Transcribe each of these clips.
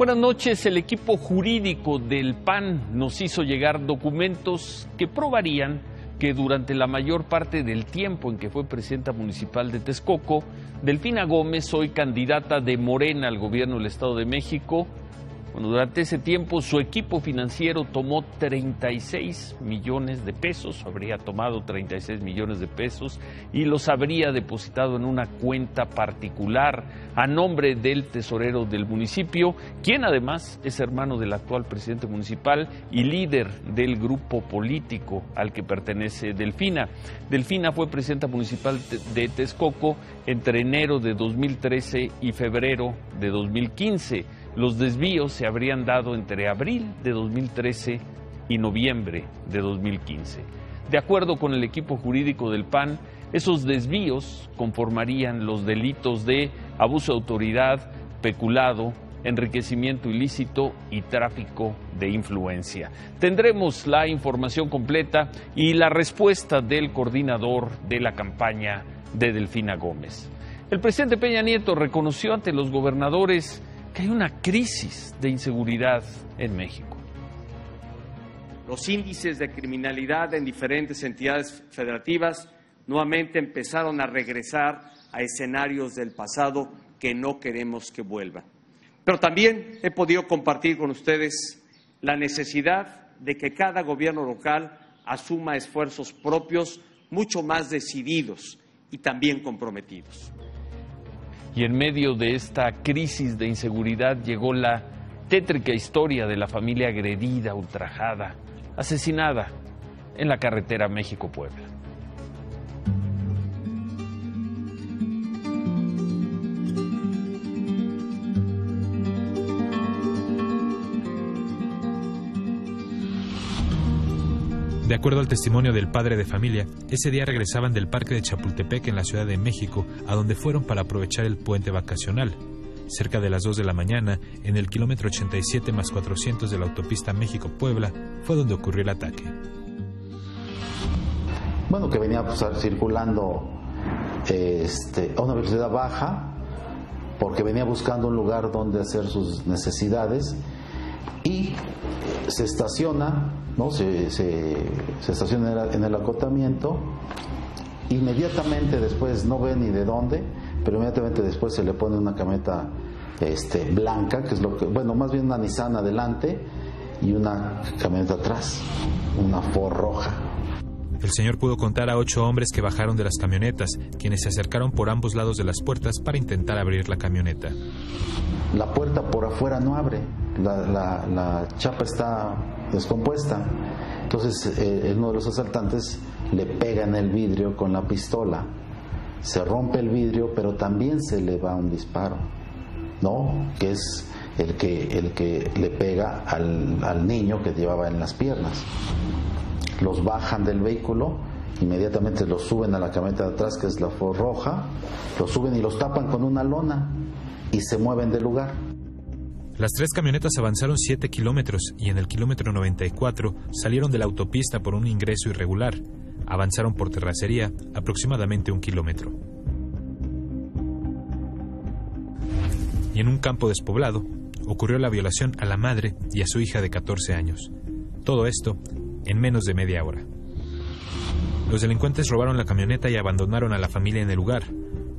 Buenas noches. El equipo jurídico del PAN nos hizo llegar documentos que probarían que durante la mayor parte del tiempo en que fue presidenta municipal de Texcoco, Delfina Gómez, hoy candidata de Morena al gobierno del Estado de México, durante ese tiempo su equipo financiero tomó 36 millones de pesos, habría tomado 36 millones de pesos y los habría depositado en una cuenta particular a nombre del tesorero del municipio, quien además es hermano del actual presidente municipal y líder del grupo político al que pertenece Delfina. Delfina fue presidenta municipal de Texcoco entre enero de 2013 y febrero de 2015. Los desvíos se habrían dado entre abril de 2013 y noviembre de 2015. De acuerdo con el equipo jurídico del PAN, esos desvíos conformarían los delitos de abuso de autoridad, peculado, enriquecimiento ilícito y tráfico de influencia. Tendremos la información completa y la respuesta del coordinador de la campaña de Delfina Gómez. El presidente Peña Nieto reconoció ante los gobernadores que hay una crisis de inseguridad en México. Los índices de criminalidad en diferentes entidades federativas nuevamente empezaron a regresar a escenarios del pasado que no queremos que vuelvan. Pero también he podido compartir con ustedes la necesidad de que cada gobierno local asuma esfuerzos propios mucho más decididos y también comprometidos. Y en medio de esta crisis de inseguridad llegó la tétrica historia de la familia agredida, ultrajada, asesinada en la carretera México-Puebla. De acuerdo al testimonio del padre de familia, ese día regresaban del Parque de Chapultepec en la Ciudad de México, a donde fueron para aprovechar el puente vacacional. Cerca de las 2 de la mañana, en el kilómetro 87 más 400 de la autopista México-Puebla, fue donde ocurrió el ataque. Bueno, que venía circulando a una velocidad baja, porque venía buscando un lugar donde hacer sus necesidades y se estaciona, ¿no? Se estaciona en el acotamiento. Inmediatamente después, no ve ni de dónde, pero inmediatamente después se le pone una camioneta blanca, que es lo que, bueno, más bien una Nissan adelante y una camioneta atrás, una Ford roja. El señor pudo contar a 8 hombres que bajaron de las camionetas, quienes se acercaron por ambos lados de las puertas para intentar abrir la camioneta. La puerta por afuera no abre, la chapa está descompuesta. Entonces uno de los asaltantes le pega en el vidrio con la pistola, se rompe el vidrio, pero también se le va un disparo, ¿no? Que es el que le pega al niño que llevaba en las piernas. Los bajan del vehículo, inmediatamente los suben a la camioneta de atrás, que es la Ford roja, los suben y los tapan con una lona y se mueven del lugar. Las 3 camionetas avanzaron 7 kilómetros y en el kilómetro 94 salieron de la autopista por un ingreso irregular. Avanzaron por terracería aproximadamente 1 kilómetro. Y en un campo despoblado ocurrió la violación a la madre y a su hija de 14 años. Todo esto en menos de media hora. Los delincuentes robaron la camioneta y abandonaron a la familia en el lugar.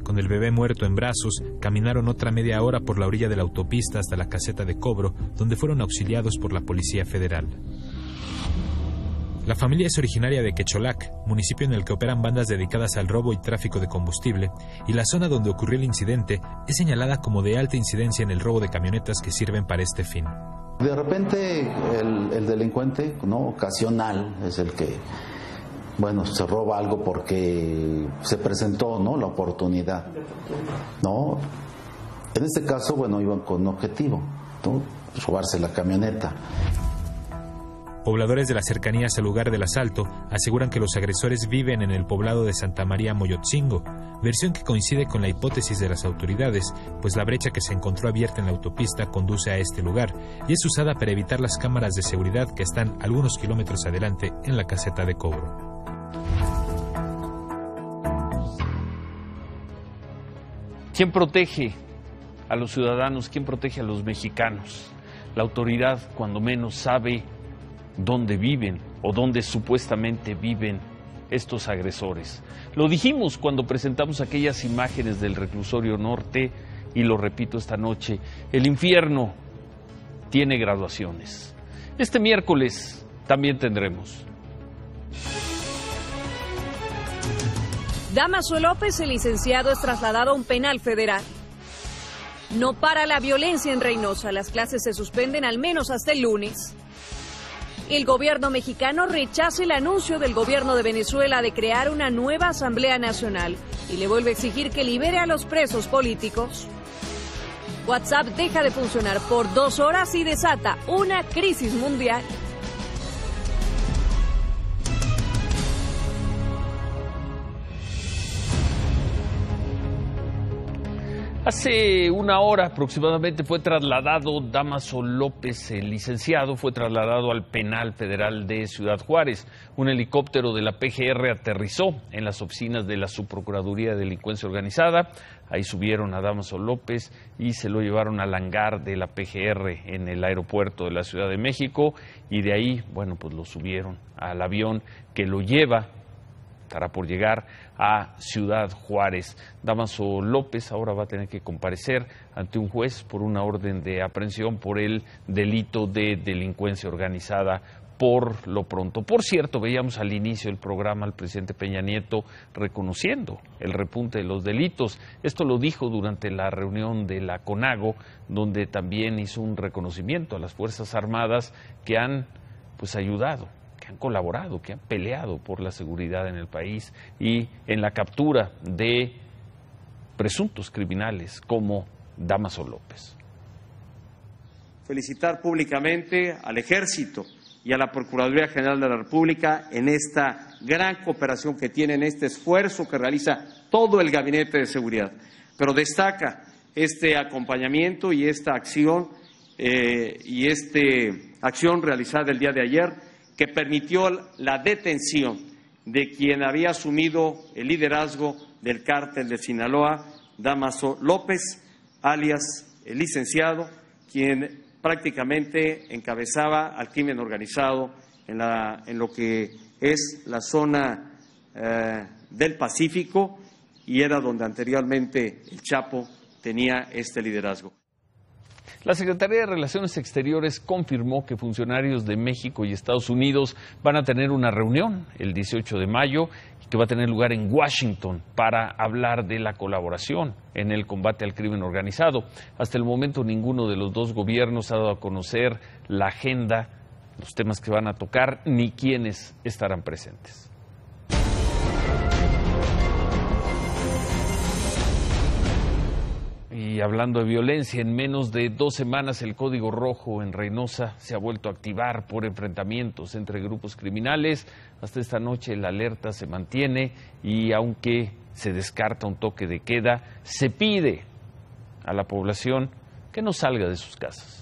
Con el bebé muerto en brazos, caminaron otra media hora por la orilla de la autopista hasta la caseta de cobro, donde fueron auxiliados por la Policía Federal. La familia es originaria de Quecholac, municipio en el que operan bandas dedicadas al robo y tráfico de combustible, y la zona donde ocurrió el incidente es señalada como de alta incidencia en el robo de camionetas que sirven para este fin. De repente el delincuente, ¿no?, ocasional es el que, bueno, se roba algo porque se presentó, ¿no?, la oportunidad, ¿no? En este caso, bueno, iban con un objetivo, ¿no?, robarse la camioneta. Pobladores de las cercanías al lugar del asalto aseguran que los agresores viven en el poblado de Santa María Moyotzingo, versión que coincide con la hipótesis de las autoridades, pues la brecha que se encontró abierta en la autopista conduce a este lugar y es usada para evitar las cámaras de seguridad que están algunos kilómetros adelante en la caseta de cobro. ¿Quién protege a los ciudadanos? ¿Quién protege a los mexicanos? La autoridad, cuando menos, sabe dónde viven o dónde supuestamente viven estos agresores. Lo dijimos cuando presentamos aquellas imágenes del reclusorio norte y lo repito esta noche, el infierno tiene graduaciones. Este miércoles también tendremos. Dámaso López, el licenciado, es trasladado a un penal federal. No para la violencia en Reynosa. Las clases se suspenden al menos hasta el lunes. El gobierno mexicano rechaza el anuncio del gobierno de Venezuela de crear una nueva Asamblea Nacional y le vuelve a exigir que libere a los presos políticos. WhatsApp deja de funcionar por 2 horas y desata una crisis mundial. Hace una hora aproximadamente fue trasladado Dámaso López, el licenciado, fue trasladado al penal federal de Ciudad Juárez. Un helicóptero de la PGR aterrizó en las oficinas de la Subprocuraduría de Delincuencia Organizada. Ahí subieron a Dámaso López y se lo llevaron al hangar de la PGR en el aeropuerto de la Ciudad de México. Y de ahí, bueno, pues lo subieron al avión que lo lleva, estará por llegar a Ciudad Juárez. Dámaso López ahora va a tener que comparecer ante un juez por una orden de aprehensión por el delito de delincuencia organizada por lo pronto. Por cierto, veíamos al inicio del programa al presidente Peña Nieto reconociendo el repunte de los delitos. Esto lo dijo durante la reunión de la CONAGO, donde también hizo un reconocimiento a las Fuerzas Armadas que han ayudado, que han colaborado, que han peleado por la seguridad en el país y en la captura de presuntos criminales como Dámaso López. Felicitar públicamente al Ejército y a la Procuraduría General de la República en esta gran cooperación que tienen, este esfuerzo que realiza todo el Gabinete de Seguridad. Pero destaca este acompañamiento y esta acción acción realizada el día de ayer, que permitió la detención de quien había asumido el liderazgo del cártel de Sinaloa, Dámaso López, alias el licenciado, quien prácticamente encabezaba al crimen organizado en lo que es la zona del Pacífico y era donde anteriormente el Chapo tenía este liderazgo. La Secretaría de Relaciones Exteriores confirmó que funcionarios de México y Estados Unidos van a tener una reunión el 18 de mayo que va a tener lugar en Washington para hablar de la colaboración en el combate al crimen organizado. Hasta el momento ninguno de los dos gobiernos ha dado a conocer la agenda, los temas que van a tocar, ni quiénes estarán presentes. Y hablando de violencia, en menos de 2 semanas el Código Rojo en Reynosa se ha vuelto a activar por enfrentamientos entre grupos criminales. Hasta esta noche la alerta se mantiene y aunque se descarta un toque de queda, se pide a la población que no salga de sus casas.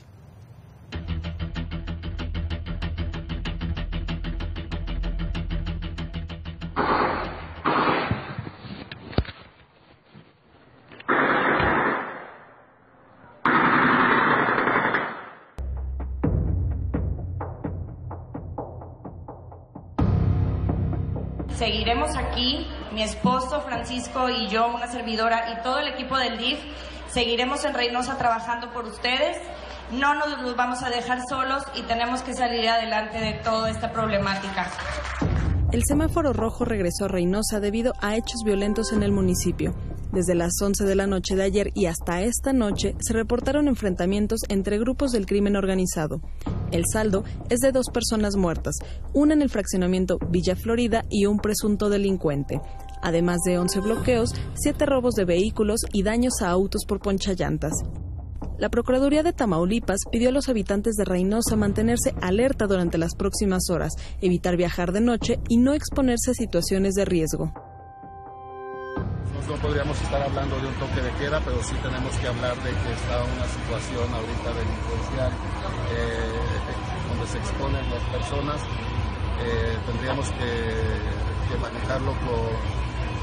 Seguiremos aquí, mi esposo Francisco y yo, una servidora y todo el equipo del DIF, seguiremos en Reynosa trabajando por ustedes. No nos los vamos a dejar solos y tenemos que salir adelante de toda esta problemática. El semáforo rojo regresó a Reynosa debido a hechos violentos en el municipio. Desde las 11 de la noche de ayer y hasta esta noche se reportaron enfrentamientos entre grupos del crimen organizado. El saldo es de 2 personas muertas, una en el fraccionamiento Villa Florida y un presunto delincuente. Además de 11 bloqueos, 7 robos de vehículos y daños a autos por ponchallantas. La Procuraduría de Tamaulipas pidió a los habitantes de Reynosa mantenerse alerta durante las próximas horas, evitar viajar de noche y no exponerse a situaciones de riesgo. No podríamos estar hablando de un toque de queda, pero sí tenemos que hablar de que está una situación ahorita delincuencial donde se exponen las personas. Tendríamos que manejarlo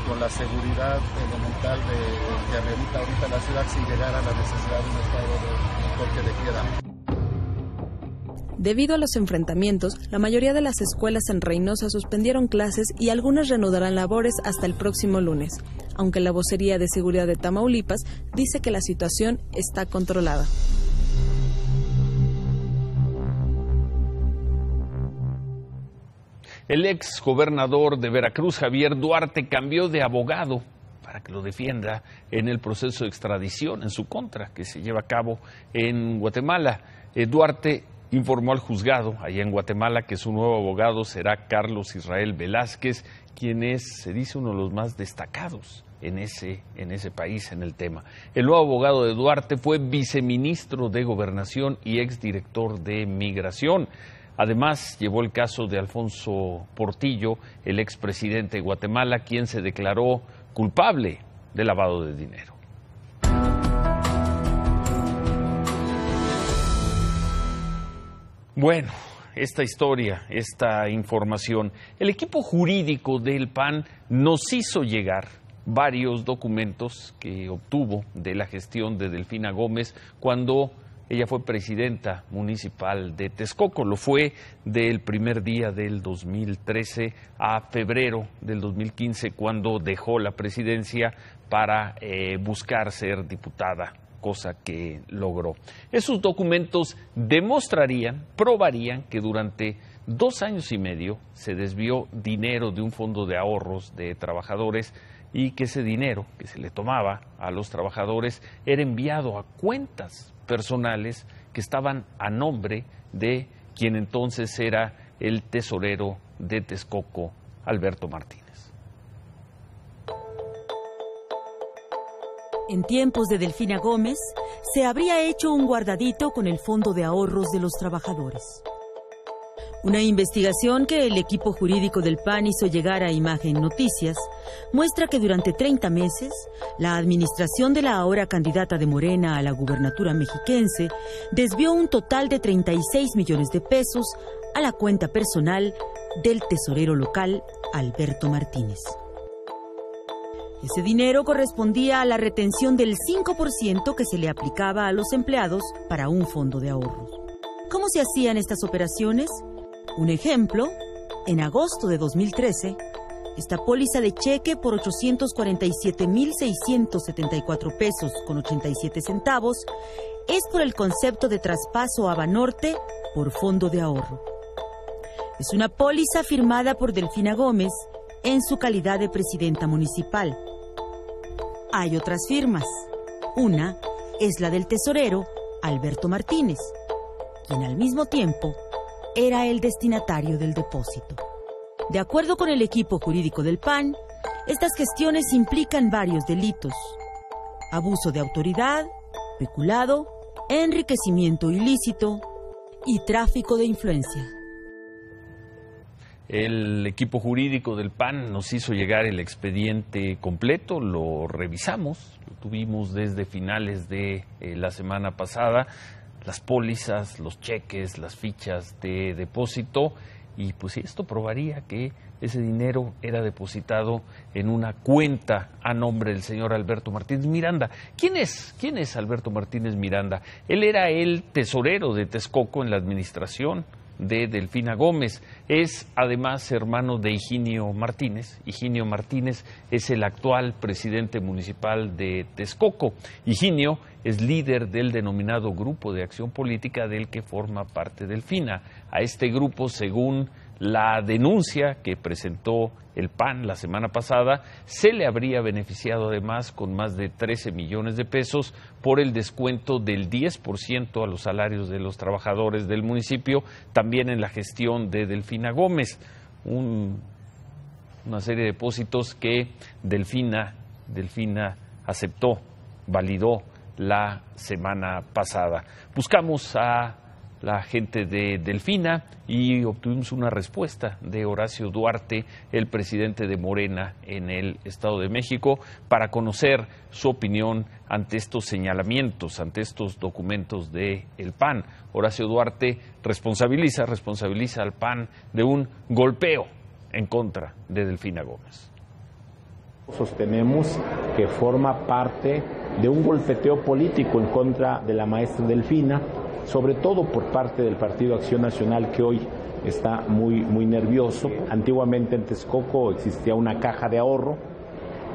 con la seguridad elemental que amerita ahorita la ciudad sin llegar a la necesidad de un estado de toque de queda. Debido a los enfrentamientos, la mayoría de las escuelas en Reynosa suspendieron clases y algunas reanudarán labores hasta el próximo lunes, aunque la vocería de seguridad de Tamaulipas dice que la situación está controlada. El ex gobernador de Veracruz, Javier Duarte, cambió de abogado para que lo defienda en el proceso de extradición en su contra que se lleva a cabo en Guatemala. Duarte informó al juzgado allá en Guatemala que su nuevo abogado será Carlos Israel Velázquez, quien es, se dice, uno de los más destacados en ese país en el tema. El nuevo abogado de Duarte fue viceministro de Gobernación y exdirector de Migración. Además, llevó el caso de Alfonso Portillo, el expresidente de Guatemala, quien se declaró culpable de lavado de dinero. Bueno, esta historia, esta información, el equipo jurídico del PAN nos hizo llegar varios documentos que obtuvo de la gestión de Delfina Gómez cuando ella fue presidenta municipal de Texcoco. Lo fue del primer día del 2013 a febrero del 2015, cuando dejó la presidencia para buscar ser diputada, cosa que logró. Esos documentos probarían que durante 2 años y medio se desvió dinero de un fondo de ahorros de trabajadores y que ese dinero que se le tomaba a los trabajadores era enviado a cuentas personales que estaban a nombre de quien entonces era el tesorero de Texcoco, Alberto Martínez. En tiempos de Delfina Gómez, se habría hecho un guardadito con el fondo de ahorros de los trabajadores. Una investigación que el equipo jurídico del PAN hizo llegar a Imagen Noticias muestra que durante 30 meses, la administración de la ahora candidata de Morena a la gubernatura mexiquense desvió un total de 36 millones de pesos a la cuenta personal del tesorero local, Alberto Martínez. Ese dinero correspondía a la retención del 5% que se le aplicaba a los empleados para un fondo de ahorros. ¿Cómo se hacían estas operaciones? Un ejemplo, en agosto de 2013, esta póliza de cheque por 847,674 pesos con 87 centavos es por el concepto de traspaso a Banorte por fondo de ahorro. Es una póliza firmada por Delfina Gómez en su calidad de presidenta municipal. Hay otras firmas. Una es la del tesorero Alberto Martínez, quien al mismo tiempo era el destinatario del depósito. De acuerdo con el equipo jurídico del PAN, estas gestiones implican varios delitos: abuso de autoridad, peculado, enriquecimiento ilícito y tráfico de influencia. El equipo jurídico del PAN nos hizo llegar el expediente completo, lo revisamos, lo tuvimos desde finales de la semana pasada, las pólizas, los cheques, las fichas de depósito, y pues esto probaría que ese dinero era depositado en una cuenta a nombre del señor Alberto Martínez Miranda. ¿Quién es Alberto Martínez Miranda? Él era el tesorero de Texcoco en la administración de Delfina Gómez. Es además hermano de Higinio Martínez. Higinio Martínez es el actual presidente municipal de Texcoco. Higinio es líder del denominado Grupo de Acción Política del que forma parte Delfina. A este grupo, según la denuncia que presentó el PAN la semana pasada, se le habría beneficiado además con más de 13 millones de pesos por el descuento del 10% a los salarios de los trabajadores del municipio, también en la gestión de Delfina Gómez. Una serie de depósitos que Delfina aceptó, validó la semana pasada. Buscamos a la gente de Delfina y obtuvimos una respuesta de Horacio Duarte, el presidente de Morena en el Estado de México, para conocer su opinión ante estos señalamientos, ante estos documentos del PAN. Horacio Duarte responsabiliza al PAN de un golpeo en contra de Delfina Gómez. Sostenemos que forma parte de un golpeteo político en contra de la maestra Delfina, sobre todo por parte del Partido Acción Nacional, que hoy está muy nervioso. Antiguamente en Texcoco existía una caja de ahorro,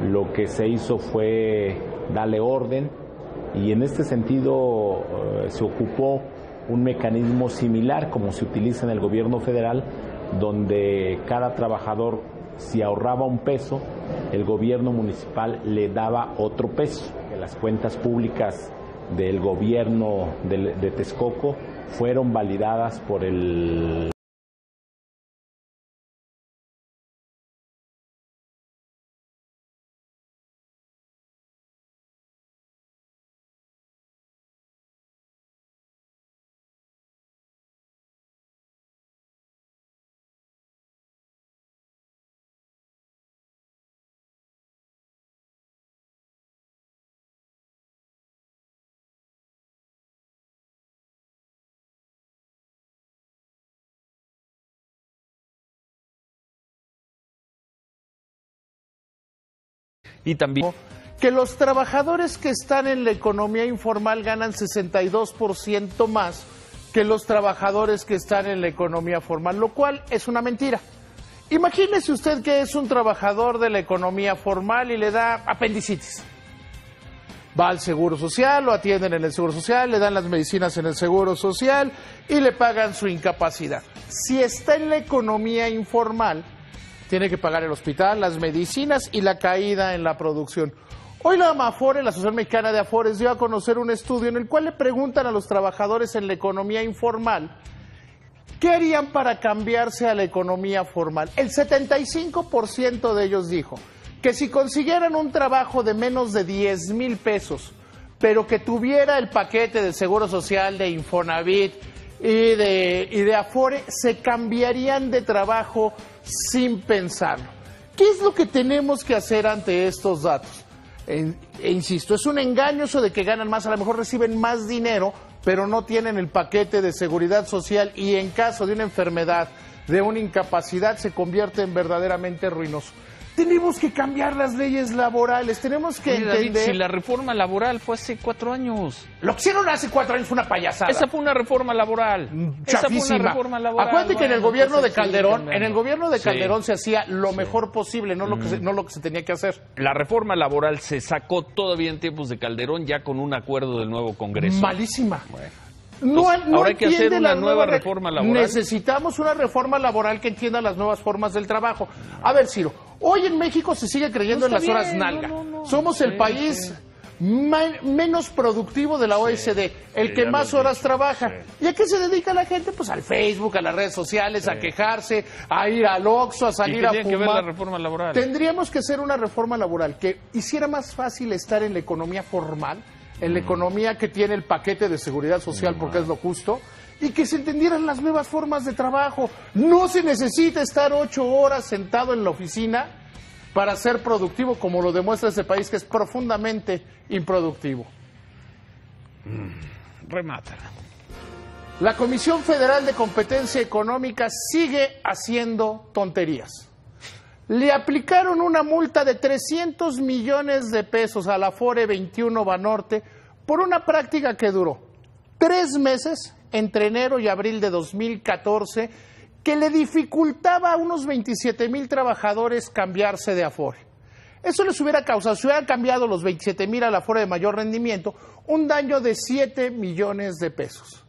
lo que se hizo fue darle orden y en este sentido se ocupó un mecanismo similar como se utiliza en el gobierno federal, donde cada trabajador, si ahorraba un peso, el gobierno municipal le daba otro peso. Las cuentas públicas del gobierno de Texcoco fueron validadas por el y también que los trabajadores que están en la economía informal ganan 62% más que los trabajadores que están en la economía formal, lo cual es una mentira. Imagínese usted que es un trabajador de la economía formal y le da apendicitis. Va al Seguro Social, lo atienden en el Seguro Social, le dan las medicinas en el Seguro Social y le pagan su incapacidad. Si está en la economía informal, tiene que pagar el hospital, las medicinas y la caída en la producción. Hoy la AMAFORE, la Asociación Mexicana de Afores, dio a conocer un estudio en el cual le preguntan a los trabajadores en la economía informal ¿qué harían para cambiarse a la economía formal? El 75% de ellos dijo que si consiguieran un trabajo de menos de 10,000 pesos, pero que tuviera el paquete de Seguro Social, de Infonavit y de Afore, se cambiarían de trabajo sin pensarlo. ¿Qué es lo que tenemos que hacer ante estos datos? Insisto, es un engaño eso de que ganan más, a lo mejor reciben más dinero, pero no tienen el paquete de seguridad social y en caso de una enfermedad, de una incapacidad, se convierte en verdaderamente ruinoso. Tenemos que cambiar las leyes laborales, tenemos que entender... David, si la reforma laboral fue hace 4 años. Lo que hicieron hace 4 años fue una payasada. Esa fue una reforma laboral. Chafísima. Acuérdate que en el gobierno de Calderón, se hacía lo mejor posible, no lo que se tenía que hacer. La reforma laboral se sacó todavía en tiempos de Calderón, ya con un acuerdo del nuevo Congreso. Malísima. Bueno. Ahora hay que hacer una nueva reforma laboral. Necesitamos una reforma laboral que entienda las nuevas formas del trabajo. A ver, Ciro, hoy en México se sigue creyendo en las horas nalga. Somos el país menos productivo de la OECD, el que más horas trabaja. ¿Y a qué se dedica la gente? Pues al Facebook, a las redes sociales, a quejarse, a ir al Oxxo, a salir a fumar. Que ver la reforma laboral. Tendríamos que hacer una reforma laboral que hiciera más fácil estar en la economía formal, en la economía que tiene el paquete de seguridad social porque es lo justo, y que se entendieran las nuevas formas de trabajo. No se necesita estar 8 horas sentado en la oficina para ser productivo, como lo demuestra este país que es profundamente improductivo. Remátala. La Comisión Federal de Competencia Económica sigue haciendo tonterías. Le aplicaron una multa de 300 millones de pesos a la Afore 21 Banorte por una práctica que duró 3 meses, entre enero y abril de 2014, que le dificultaba a unos 27,000 trabajadores cambiarse de Afore. Eso les hubiera causado, si hubieran cambiado los 27,000 a la Afore de mayor rendimiento, un daño de 7 millones de pesos.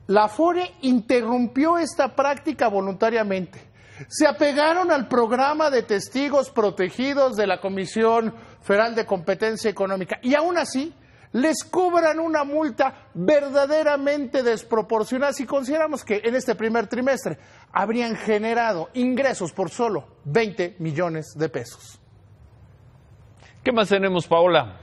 La Afore interrumpió esta práctica voluntariamente. Se apegaron al programa de testigos protegidos de la Comisión Federal de Competencia Económica y aún así les cobran una multa verdaderamente desproporcionada si consideramos que en este primer trimestre habrían generado ingresos por solo 20 millones de pesos. ¿Qué más tenemos, Paola?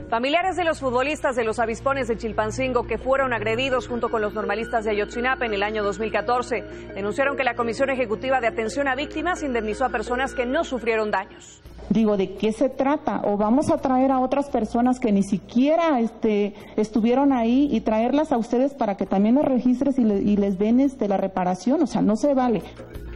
Familiares de los futbolistas de los Avispones de Chilpancingo que fueron agredidos junto con los normalistas de Ayotzinapa en el año 2014 denunciaron que la Comisión Ejecutiva de Atención a Víctimas indemnizó a personas que no sufrieron daños. Digo, ¿de qué se trata? ¿O vamos a traer a otras personas que ni siquiera estuvieron ahí y traerlas a ustedes para que también les registres y les den la reparación? O sea, no se vale.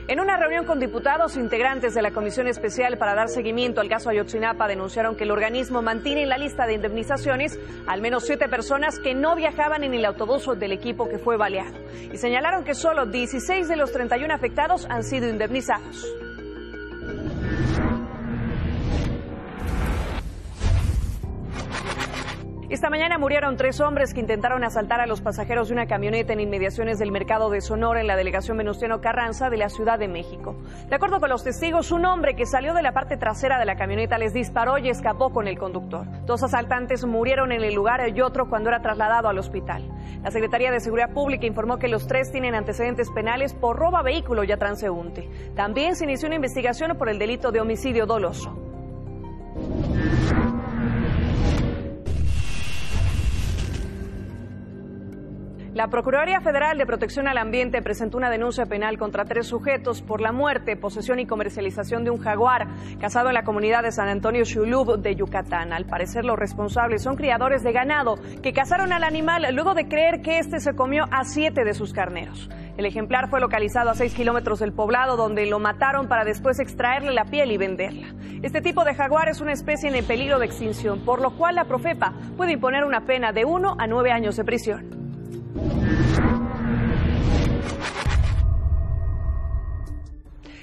En una reunión con diputados, integrantes de la Comisión Especial para dar seguimiento al caso Ayotzinapa denunciaron que el organismo mantiene en la lista de indemnizaciones al menos 7 personas que no viajaban en el autobús del equipo que fue baleado. Y señalaron que solo 16 de los 31 afectados han sido indemnizados. Esta mañana murieron 3 hombres que intentaron asaltar a los pasajeros de una camioneta en inmediaciones del mercado de Sonora en la delegación Venustiano Carranza de la Ciudad de México. De acuerdo con los testigos, un hombre que salió de la parte trasera de la camioneta les disparó y escapó con el conductor. 2 asaltantes murieron en el lugar y otro cuando era trasladado al hospital. La Secretaría de Seguridad Pública informó que los 3 tienen antecedentes penales por robo a vehículo y a transeúnte. También se inició una investigación por el delito de homicidio doloso. La Procuraduría Federal de Protección al Ambiente presentó una denuncia penal contra 3 sujetos por la muerte, posesión y comercialización de un jaguar cazado en la comunidad de San Antonio Xulub de Yucatán. Al parecer, los responsables son criadores de ganado que cazaron al animal luego de creer que este se comió a 7 de sus carneros. El ejemplar fue localizado a 6 kilómetros del poblado, donde lo mataron para después extraerle la piel y venderla. Este tipo de jaguar es una especie en peligro de extinción, por lo cual la Profepa puede imponer una pena de 1 a 9 años de prisión.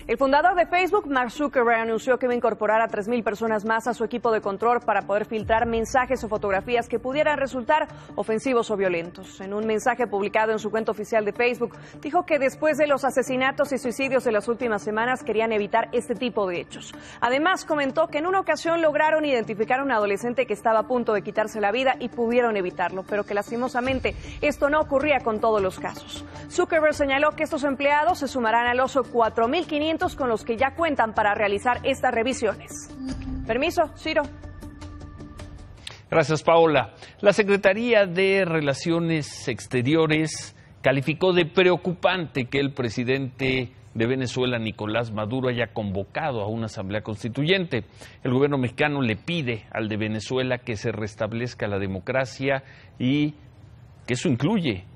El fundador de Facebook, Mark Zuckerberg, anunció que va a incorporar a 3,000 personas más a su equipo de control para poder filtrar mensajes o fotografías que pudieran resultar ofensivos o violentos. En un mensaje publicado en su cuenta oficial de Facebook, dijo que después de los asesinatos y suicidios de las últimas semanas querían evitar este tipo de hechos. Además, comentó que en una ocasión lograron identificar a un adolescente que estaba a punto de quitarse la vida y pudieron evitarlo, pero que lastimosamente esto no ocurría con todos los casos. Zuckerberg señaló que estos empleados se sumarán a los 4,500 con los que ya cuentan para realizar estas revisiones. Permiso, Ciro. Gracias, Paola. La Secretaría de Relaciones Exteriores calificó de preocupante que el presidente de Venezuela, Nicolás Maduro, haya convocado a una asamblea constituyente. El gobierno mexicano le pide al de Venezuela que se restablezca la democracia y que eso incluye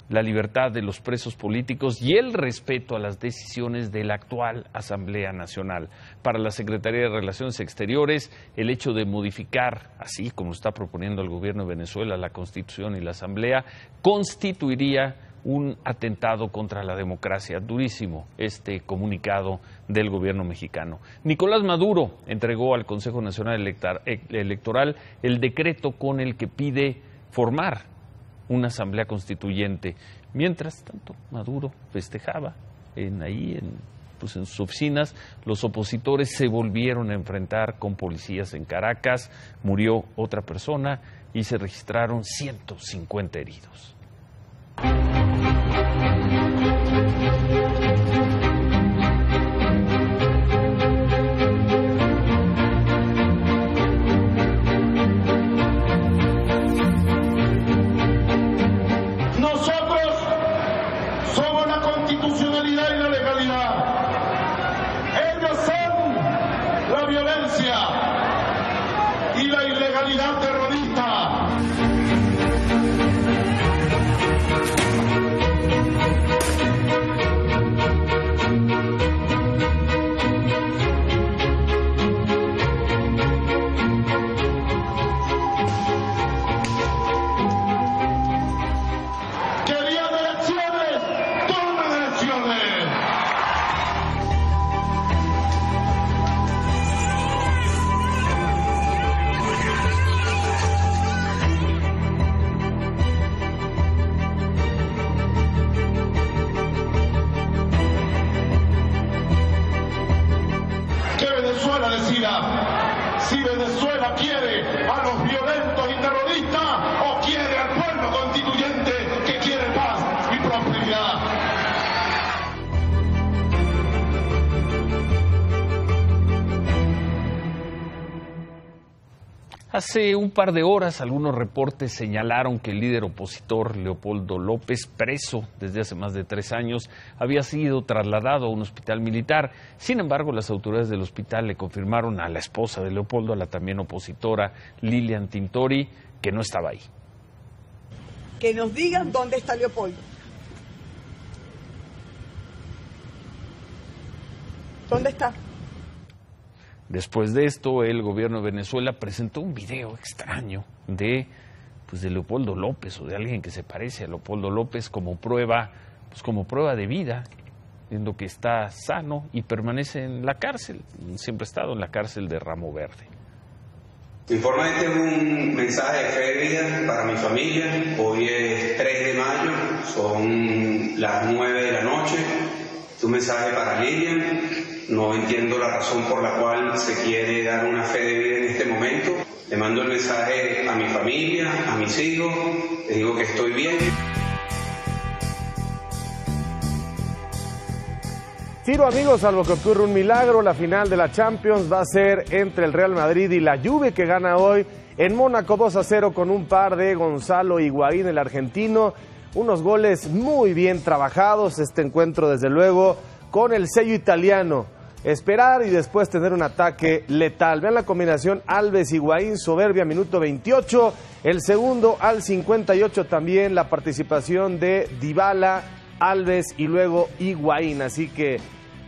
la libertad de los presos políticos y el respeto a las decisiones de la actual Asamblea Nacional. Para la Secretaría de Relaciones Exteriores, el hecho de modificar, así como está proponiendo el gobierno de Venezuela, la Constitución y la Asamblea, constituiría un atentado contra la democracia. Durísimo este comunicado del gobierno mexicano. Nicolás Maduro entregó al Consejo Nacional Electoral el decreto con el que pide formar una asamblea constituyente. Mientras tanto, Maduro festejaba en sus oficinas. Los opositores se volvieron a enfrentar con policías en Caracas. Murió otra persona y se registraron 150 heridos. Y la ilegalidad terrorista. Querían elecciones, tomen elecciones. Si Venezuela quiere a los violentos y terroristas o quiere al pueblo constituyente que quiere paz y prosperidad. Hace un par de horas, algunos reportes señalaron que el líder opositor Leopoldo López, preso desde hace más de 3 años, había sido trasladado a un hospital militar. Sin embargo, las autoridades del hospital le confirmaron a la esposa de Leopoldo, a la también opositora Lilian Tintori, que no estaba ahí. Que nos digan dónde está Leopoldo. ¿Dónde está? Después de esto, el gobierno de Venezuela presentó un video extraño de Leopoldo López o de alguien que se parece a Leopoldo López como prueba de vida, viendo que está sano y permanece en la cárcel. Siempre ha estado en la cárcel de Ramo Verde. Informalmente es un mensaje de fe de vida para mi familia. Hoy es 3 de mayo, son las 9 de la noche. Es un mensaje para Lilian. No entiendo la razón por la cual se quiere dar una fe de vida en este momento. Le mando el mensaje a mi familia, a mis hijos. Les digo que estoy bien. Ciro, amigos, salvo que ocurra un milagro, la final de la Champions va a ser entre el Real Madrid y la Juve, que gana hoy en Mónaco 2-0 con un par de Gonzalo Higuaín, el argentino. Unos goles muy bien trabajados, este encuentro desde luego con el sello italiano. Esperar y después tener un ataque letal. Vean la combinación Alves-Higuaín, soberbia, minuto 28. El segundo al 58 también la participación de Dybala, Alves y luego Higuaín. Así que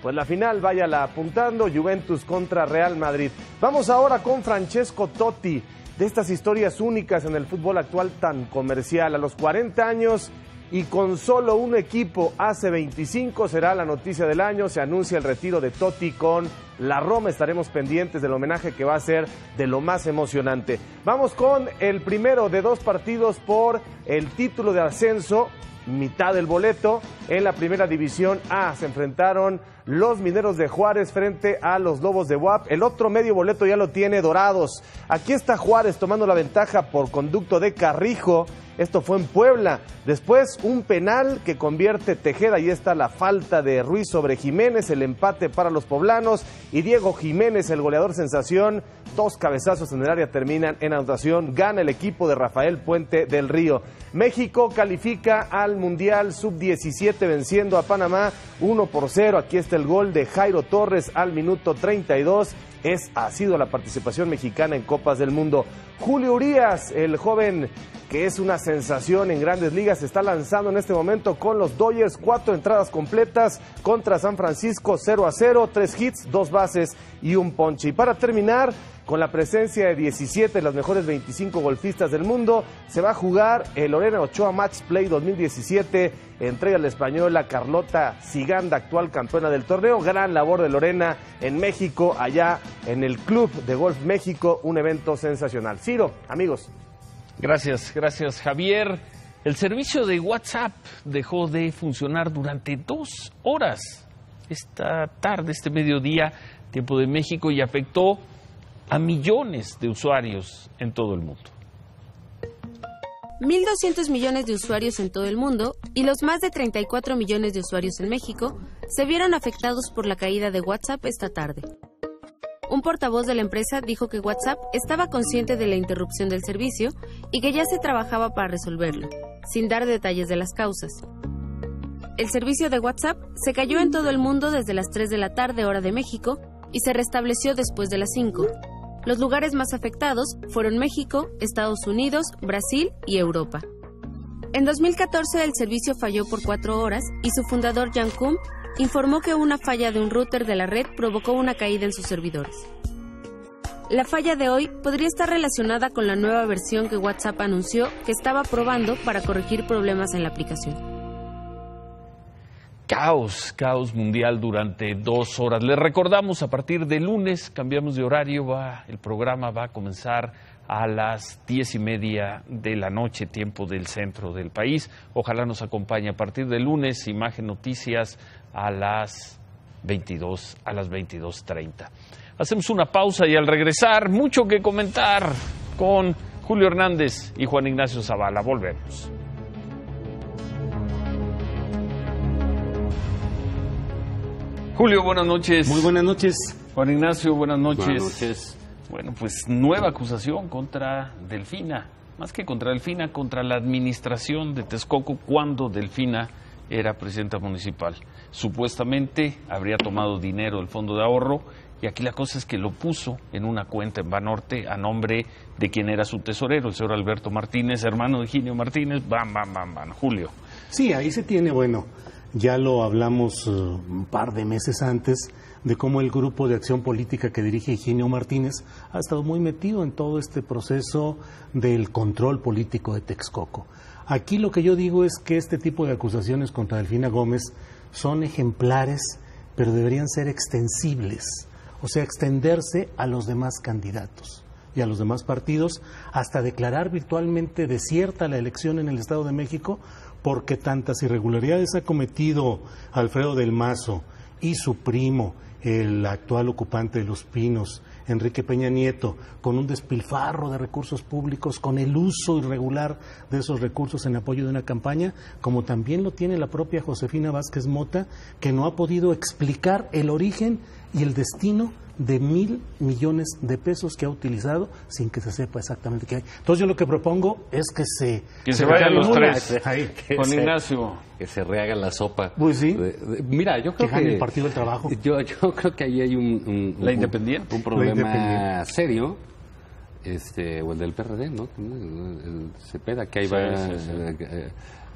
pues la final, váyala apuntando, Juventus contra Real Madrid. Vamos ahora con Francesco Totti, de estas historias únicas en el fútbol actual tan comercial. A los 40 años y con solo un equipo, hace 25, será la noticia del año. Se anuncia el retiro de Totti con la Roma. Estaremos pendientes del homenaje que va a ser de lo más emocionante. Vamos con el primero de 2 partidos por el título de ascenso. Mitad del boleto en la primera división A. Se enfrentaron los Mineros de Juárez frente a los Lobos de UAP. El otro medio boleto ya lo tiene Dorados. Aquí está Juárez tomando la ventaja por conducto de Carrijo. Esto fue en Puebla. Después un penal que convierte Tejeda. Ahí está la falta de Ruiz sobre Jiménez. El empate para los poblanos. Y Diego Jiménez, el goleador sensación. 2 cabezazos en el área terminan en anotación. Gana el equipo de Rafael Puente del Río. México califica al Mundial Sub-17 venciendo a Panamá 1-0. Aquí está el gol de Jairo Torres al minuto 32. Ha sido la participación mexicana en Copas del Mundo. Julio Urías, el joven que es una sensación en Grandes Ligas, se está lanzando en este momento con los Dodgers. 4 entradas completas contra San Francisco, 0-0, 3 hits, 2 bases y un ponche. Y para terminar, con la presencia de 17 de los mejores 25 golfistas del mundo, se va a jugar el Lorena Ochoa Match Play 2017, entrega a la española Carlota Ciganda, actual campeona del torneo. Gran labor de Lorena en México, allá en el Club de Golf México, un evento sensacional. Ciro, amigos. Gracias Javier. El servicio de WhatsApp dejó de funcionar durante 2 horas esta tarde, este mediodía, tiempo de México, y afectó a millones de usuarios en todo el mundo. 1.200 millones de usuarios en todo el mundo y los más de 34 millones de usuarios en México se vieron afectados por la caída de WhatsApp esta tarde. Un portavoz de la empresa dijo que WhatsApp estaba consciente de la interrupción del servicio y que ya se trabajaba para resolverlo, sin dar detalles de las causas. El servicio de WhatsApp se cayó en todo el mundo desde las 3 de la tarde, hora de México, y se restableció después de las 5. Los lugares más afectados fueron México, Estados Unidos, Brasil y Europa. En 2014 el servicio falló por 4 horas y su fundador Jan Koum informó que una falla de un router de la red provocó una caída en sus servidores. La falla de hoy podría estar relacionada con la nueva versión que WhatsApp anunció que estaba probando para corregir problemas en la aplicación. Caos mundial durante 2 horas. Les recordamos, a partir de lunes cambiamos de horario, el programa va a comenzar a las 10:30 de la noche, tiempo del centro del país. Ojalá nos acompañe a partir de lunes, Imagen Noticias a las 22:30. Hacemos una pausa y al regresar, mucho que comentar con Julio Hernández y Juan Ignacio Zavala. Volvemos. Julio, buenas noches. Muy buenas noches. Juan Ignacio, buenas noches. Buenas noches. Bueno, pues nueva acusación contra Delfina. Más que contra Delfina, contra la administración de Texcoco cuando Delfina era presidenta municipal. Supuestamente habría tomado dinero del fondo de ahorro y aquí la cosa es que lo puso en una cuenta en Banorte a nombre de quien era su tesorero, el señor Alberto Martínez, hermano de Ginio Martínez. Julio. Sí, ahí se tiene, Ya lo hablamos un par de meses antes de cómo el grupo de acción política que dirige Higinio Martínez ha estado muy metido en todo este proceso del control político de Texcoco. Aquí lo que yo digo es que este tipo de acusaciones contra Delfina Gómez son ejemplares, pero deberían ser extensibles, o sea, extenderse a los demás candidatos y a los demás partidos hasta declarar virtualmente desierta la elección en el Estado de México, porque tantas irregularidades ha cometido Alfredo del Mazo y su primo, el actual ocupante de Los Pinos, Enrique Peña Nieto, con un despilfarro de recursos públicos, con el uso irregular de esos recursos en apoyo de una campaña, como también lo tiene la propia Josefina Vázquez Mota, que no ha podido explicar el origen y el destino de 1,000 millones de pesos que ha utilizado sin que se sepa exactamente qué hay. Entonces yo lo que propongo es que se vayan los tres. Con Ignacio. Que se rehaga la sopa. Pues sí. Mira, yo creo que gane el Partido del Trabajo. Yo creo que ahí hay un problema serio. O el del PRD, ¿no? El Cepeda, que ahí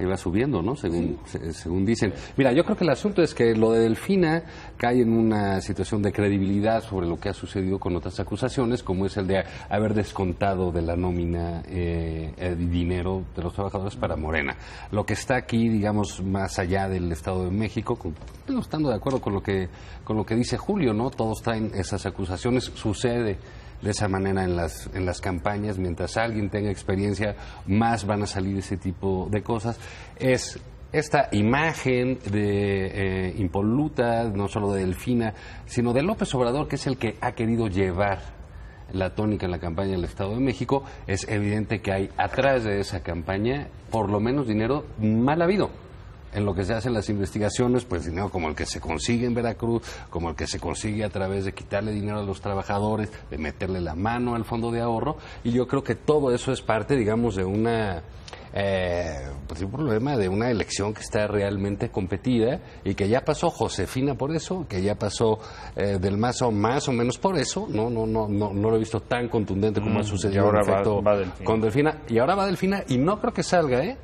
va subiendo, ¿no? Según dicen. Mira, yo creo que el asunto es que lo de Delfina cae en una situación de credibilidad sobre lo que ha sucedido con otras acusaciones, como es el de haber descontado de la nómina dinero de los trabajadores para Morena. Lo que está aquí, digamos, más allá del Estado de México, no estando de acuerdo con lo que dice Julio, ¿no? Todos traen esas acusaciones, sucede de esa manera en las campañas. Mientras alguien tenga experiencia, más van a salir ese tipo de cosas. Es esta imagen de impoluta, no solo de Delfina, sino de López Obrador, que es el que ha querido llevar la tónica en la campaña del Estado de México. Es evidente que hay atrás de esa campaña por lo menos dinero mal habido. En lo que se hacen las investigaciones, pues dinero como el que se consigue en Veracruz, como el que se consigue a través de quitarle dinero a los trabajadores, de meterle la mano al fondo de ahorro, y yo creo que todo eso es parte, digamos, de un problema de una elección que está realmente competida y que ya pasó Josefina por eso, que ya pasó Del Mazo más o menos por eso, no lo he visto tan contundente como ha sucedido en efecto con Delfina, y ahora va Delfina y no creo que salga,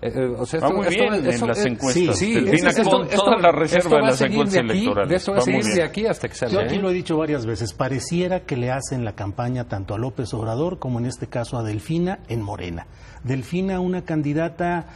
va muy bien en las encuestas. Sí, Delfina con toda la reserva en las encuestas electorales. Esto va a seguir de aquí hasta que salga. Yo aquí lo he dicho varias veces, pareciera que le hacen la campaña tanto a López Obrador como en este caso a Delfina en Morena. Delfina, una candidata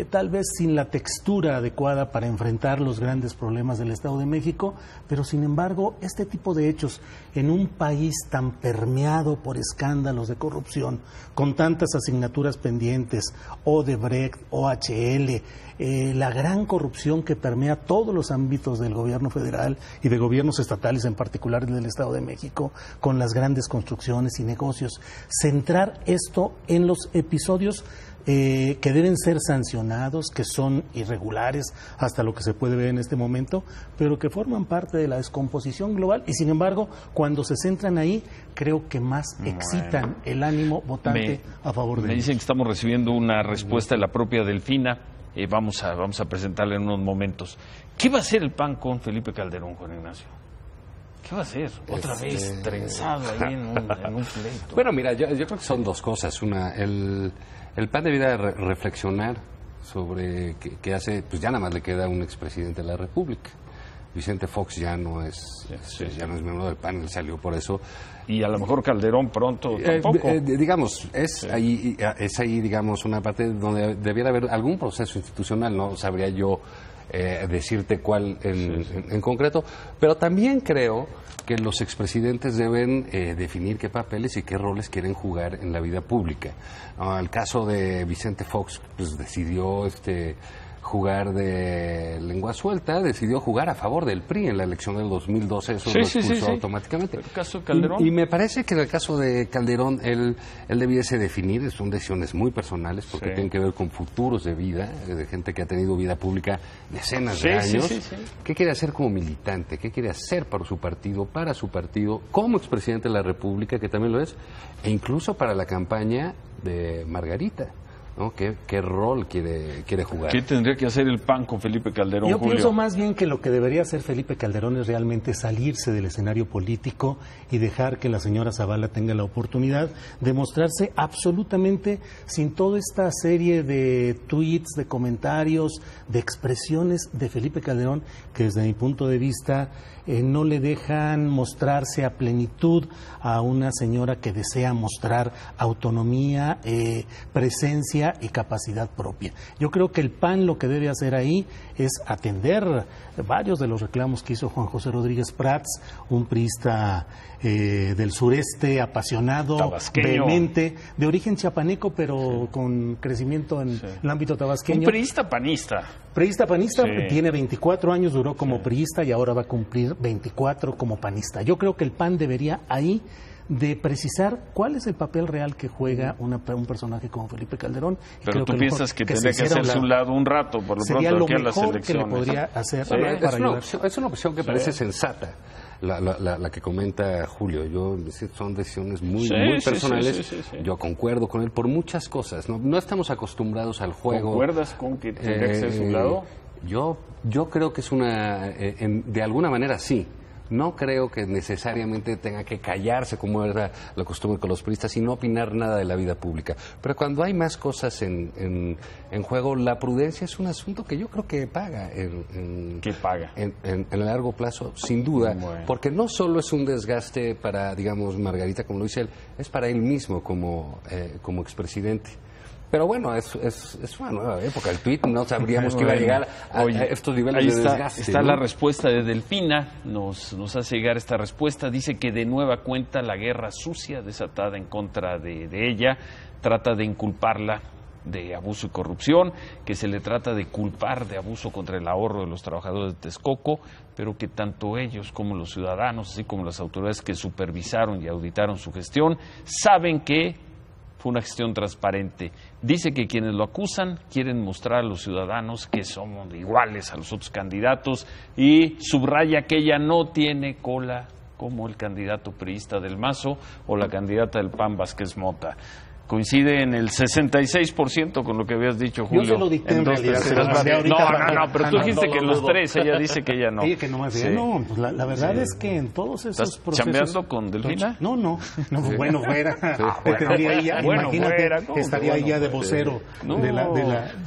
tal vez sin la textura adecuada para enfrentar los grandes problemas del Estado de México, pero sin embargo este tipo de hechos en un país tan permeado por escándalos de corrupción, con tantas asignaturas pendientes, Odebrecht, OHL, la gran corrupción que permea todos los ámbitos del gobierno federal y de gobiernos estatales, en particular del Estado de México, con las grandes construcciones y negocios. Centrar esto en los episodios que deben ser sancionados, que son irregulares hasta lo que se puede ver en este momento, pero que forman parte de la descomposición global y sin embargo cuando se centran ahí creo que más excitan el ánimo votante a favor de ellos. Me dicen que estamos recibiendo una respuesta de la propia Delfina. Vamos a presentarla en unos momentos. ¿Qué va a hacer el PAN con Felipe Calderón, Juan Ignacio? ¿Qué va a hacer? Otra vez trenzado ahí en un pleito. Bueno, mira, yo creo que son dos cosas. Una, el PAN debería reflexionar sobre qué hace, pues ya nada más le queda un expresidente de la República. Vicente Fox ya no es miembro del PAN, él salió por eso. Y a lo mejor Calderón pronto tampoco. Digamos, es ahí, digamos, una parte donde debiera haber algún proceso institucional, no sabría yo decirte cuál en concreto, pero también creo que los expresidentes deben definir qué papeles y qué roles quieren jugar en la vida pública. El caso de Vicente Fox, pues decidió jugar de lengua suelta, decidió jugar a favor del PRI en la elección del 2012, eso lo expulsó automáticamente. ¿El caso de Calderón? Y me parece que en el caso de Calderón, él debiese definir, son decisiones muy personales, porque tienen que ver con futuros de vida, de gente que ha tenido vida pública decenas de años. ¿Qué quiere hacer como militante? ¿Qué quiere hacer para su partido, como expresidente de la República, que también lo es, e incluso para la campaña de Margarita? ¿no? ¿Qué rol quiere jugar? ¿Qué tendría que hacer el PAN con Felipe Calderón, Yo Julio? pienso más bien que lo que debería hacer Felipe Calderón es realmente salirse del escenario político y dejar que la señora Zavala tenga la oportunidad de mostrarse absolutamente sin toda esta serie de tweets, de comentarios, de expresiones de Felipe Calderón que desde mi punto de vista no le dejan mostrarse a plenitud a una señora que desea mostrar autonomía, presencia y capacidad propia. Yo creo que el PAN lo que debe hacer ahí es atender varios de los reclamos que hizo Juan José Rodríguez Prats, un priista del sureste, apasionado, tabasqueño, vehemente, de origen chiapaneco, pero con crecimiento en el ámbito tabasqueño. Un priista panista. Priista panista, tiene 24 años, duró como priista y ahora va a cumplir 24 como panista. Yo creo que el PAN debería ahí de precisar cuál es el papel real que juega un personaje como Felipe Calderón. Pero creo tú que piensas que tendría que hacerse un lado un rato, por lo sería pronto, lo aquí a las mejor elecciones. que le podría hacer Es una opción que parece sensata. La que comenta Julio. Son decisiones muy personales. Sí. Yo concuerdo con él por muchas cosas. No estamos acostumbrados al juego. ¿Concuerdas con que tendría que ser su lado? Yo creo que es de alguna manera sí. No creo que necesariamente tenga que callarse como era la costumbre con los priistas y no opinar nada de la vida pública. Pero cuando hay más cosas en juego, la prudencia es un asunto que yo creo que paga. ¿Qué paga? En el largo plazo, sin duda. Bueno. Porque no solo es un desgaste para, digamos, Margarita, como lo dice él, es para él mismo como expresidente. Pero bueno, es una nueva época. El tuit no sabríamos que iba a llegar a estos niveles de desgaste. Está la respuesta de Delfina, nos hace llegar esta respuesta. Dice que de nueva cuenta la guerra sucia desatada en contra de ella trata de inculparla de abuso y corrupción, que se le trata de culpar de abuso contra el ahorro de los trabajadores de Texcoco, pero que tanto ellos como los ciudadanos, así como las autoridades que supervisaron y auditaron su gestión, saben que fue una gestión transparente. Dice que quienes lo acusan quieren mostrar a los ciudadanos que somos iguales a los otros candidatos y subraya que ella no tiene cola como el candidato priista del Mazo o la candidata del PAN, Vázquez Mota. Coincide en el 66% con lo que habías dicho, Julio. Yo se lo dicté en realidad. No, pero tú dijiste que los tres, ella dice que ella no. Oye, que no más bien. No, pues la verdad es que en todos esos procesos... ¿Estás chambeando con Delfina? No, bueno, fuera. Estaría ahí ya de vocero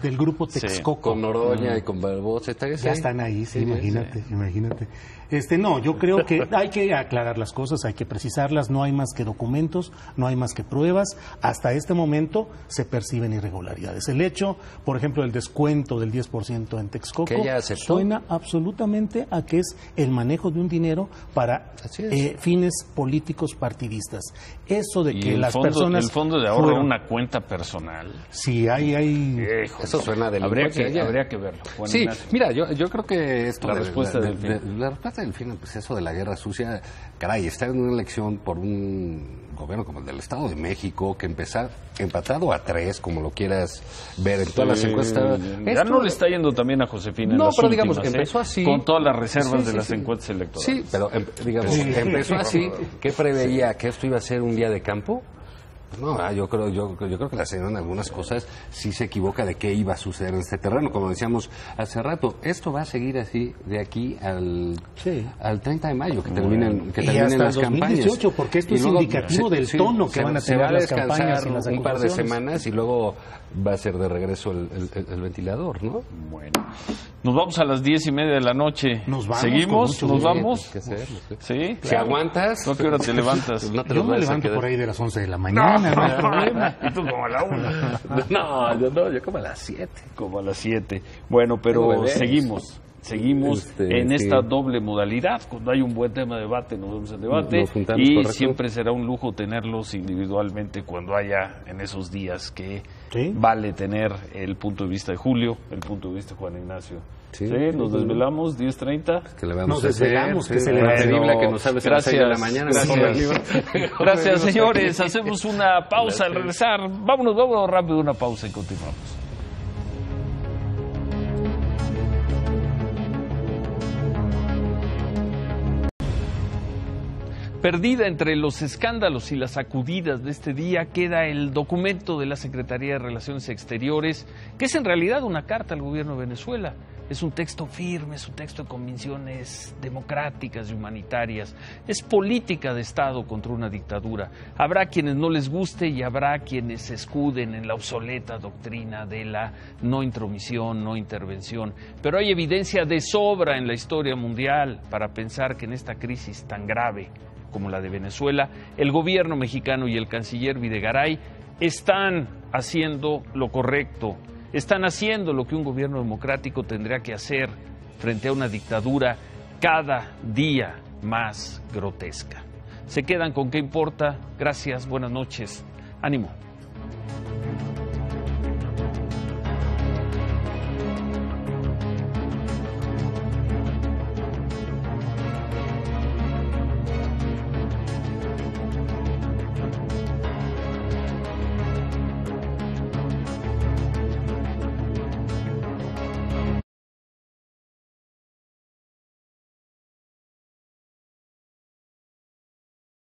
del grupo Texcoco. Con Noroña y con Barbosa. Ya están ahí, imagínate. No, yo creo que hay que aclarar las cosas, hay que precisarlas, no hay más que documentos, no hay más que pruebas. Hasta este momento se perciben irregularidades. El hecho, por ejemplo, del descuento del 10% en Texcoco suena absolutamente a que es el manejo de un dinero para fines políticos partidistas. Eso de que las personas... ¿El fondo de ahorro era una cuenta personal? Sí, hay... Eso suena de habría que verlo. Juan sí, Ignacio. Mira, yo creo que esto la respuesta del fin, pues eso de la guerra sucia, caray, estar en una elección por un gobierno como el del Estado de México, que empatado a 3, como lo quieras ver en todas las encuestas. Ya no le está yendo también a Josefina. No, pero últimas, digamos, empezó así. Con todas las reservas de las encuestas electorales. Sí, pero digamos, empezó así. ¿Qué preveía? ¿Que esto iba a ser un día de campo? No, yo creo que la señora en algunas cosas sí se equivoca de qué iba a suceder en este terreno, como decíamos hace rato. Esto va a seguir así de aquí al 30 de mayo, que terminen las campañas. 2018, porque esto es indicativo del tono que van a tener las campañas y las un par de semanas y luego va a ser de regreso el ventilador, ¿no? Bueno, nos vamos a las 10:30 de la noche. Nos vamos. ¿Seguimos? ¿Nos vamos? ¿Sí? Si aguantas. ¿A qué hora te levantas? Yo me levanto por ahí de las 11 de la mañana. No hay problema. Y tú como a la 1. Yo como a las 7. Como a las 7. Bueno, pero seguimos en esta doble modalidad. Cuando hay un buen tema de debate, nos vemos en debate. Y siempre será un lujo tenerlos individualmente cuando haya en esos días que vale tener el punto de vista de Julio, el punto de vista de Juan Ignacio. Nos desvelamos, 10:30. Nos desvelamos, que se que nos sabes a las 6 de la mañana. Gracias, señores. Hacemos una pausa al regresar. Vámonos rápido, una pausa y continuamos. Perdida entre los escándalos y las sacudidas de este día queda el documento de la Secretaría de Relaciones Exteriores, que es en realidad una carta al gobierno de Venezuela. Es un texto firme, es un texto de convicciones democráticas y humanitarias. Es política de Estado contra una dictadura. Habrá quienes no les guste y habrá quienes se escuden en la obsoleta doctrina de la no intromisión, no intervención. Pero hay evidencia de sobra en la historia mundial para pensar que en esta crisis tan grave como la de Venezuela, el gobierno mexicano y el canciller Videgaray están haciendo lo correcto. Están haciendo lo que un gobierno democrático tendría que hacer frente a una dictadura cada día más grotesca. Se quedan con ¿Qué importa? Gracias, buenas noches, ánimo.